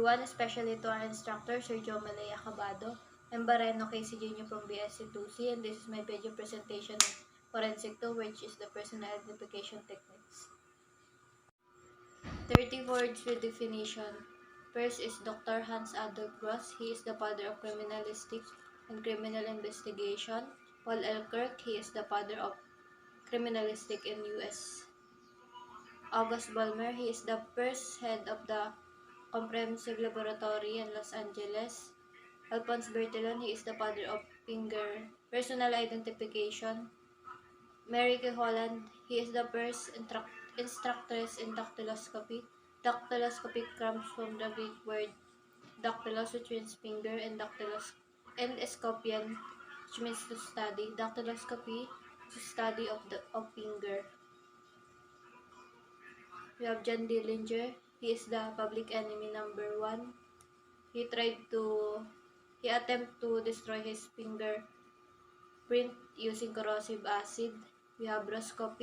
everyone, especially to our instructor, Sir Joe Malaya Cabado. I'm Bareno Casey Jr. from BSC2C, and this is my video presentation of Forensic 2, which is the personal identification techniques. 30 words with definition. First is Dr. Hans Adolf Gross. He is the father of criminalistics and criminal investigation. Paul L. Kirk. He is the father of criminalistic in U.S. August Balmer. He is the first head of the Comprehensive Laboratory in Los Angeles. Alphonse Bertillon, he is the father of finger personal identification. Mary Kay Holland, he is the first instructress in dactyloscopy. Dactyloscopy comes from the Greek word dactylos, which means finger, and scopian, which means to study. Dactyloscopy is the study of finger. We have John Dillinger. He is the public enemy number 1. He attempted to destroy his fingerprint using corrosive acid. We have Roscoe.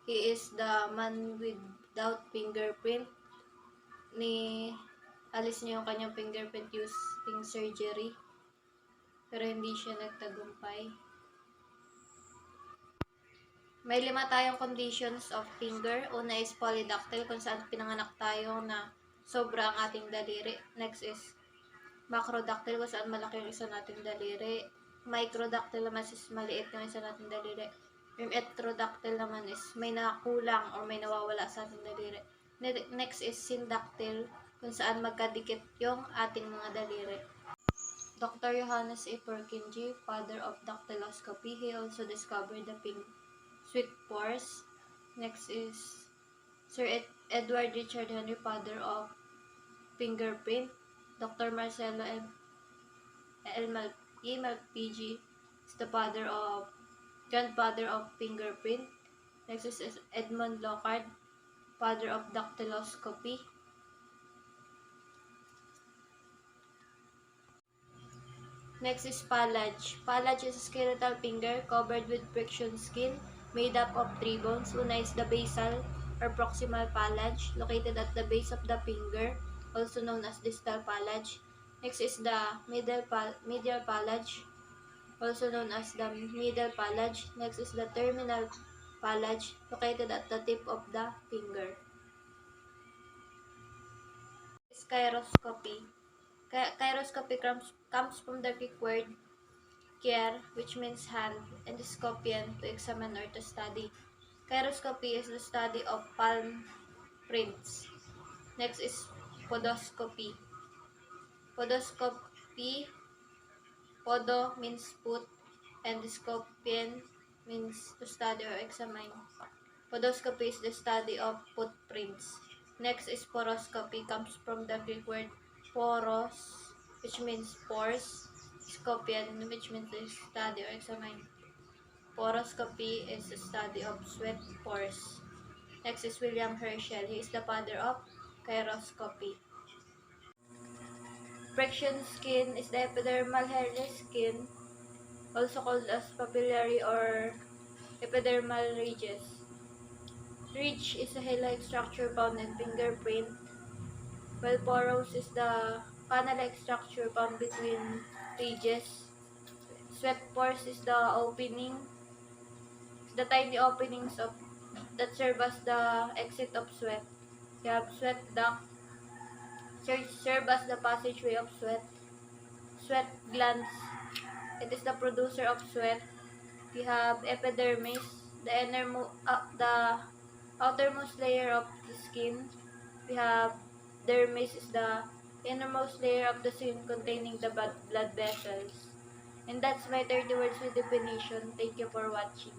He is the man without fingerprint. Alis niya yung kanyang fingerprint using surgery, pero hindi siya nagtagumpay. May 5 tayong conditions of finger. Una is polydactyl, kung saan pinanganak tayo na sobra ang ating daliri. Next is macrodactyl, kung saan malaki yung isa nating daliri. Microdactyl naman is maliit yung isa nating daliri. Yung heterodactyl naman is may nakulang or may nawawala sa ating daliri. Next is syndactyl, kung saan magkadikit yung ating mga daliri. Dr. Johannes A. Purkinje, father of dactyloscopy, he also discovered the sweet pores. Next is Sir Edward Richard Henry, father of fingerprint. Dr. Marcelo E. Malpighi is the grandfather of fingerprint. Next is Edmund Lockhart, father of dactyloscopy. Next is phalange. Phalange is a skeletal finger covered with friction skin made up of 3 bones. Una is the basal or proximal phalange, located at the base of the finger, also known as distal phalange. Next is the medial phalange, also known as the middle phalange. Next is the terminal phalange, located at the tip of the finger. Chiroscopy. Chiroscopy comes from the Greek word chier, which means hand, and scopian, to examine or to study. Chiroscopy is the study of palm prints. Next is podoscopy. Podo means foot, and scopian means to study or examine. Podoscopy is the study of footprints. Next is poroscopy, comes from the Greek word poros, which means pores. Scopian, which means to study or examine. Poroscopy is the study of sweat pores. Next is William Herschel. He is the father of chiroscopy. Friction skin is the epidermal hairless skin, also called as papillary or epidermal ridges. Ridge is a hair-like structure found in fingerprint, while porous is the funnel-like structure found between ridges. Sweat pores is the tiny openings that serve as the exit of sweat. You have sweat duct, serve as the passageway of sweat. Sweat glands, it is the producer of sweat. We have epidermis, the outermost layer of the skin. We have dermis, is the innermost layer of the skin containing the blood vessels. And that's my 30 words with definition. Thank you for watching.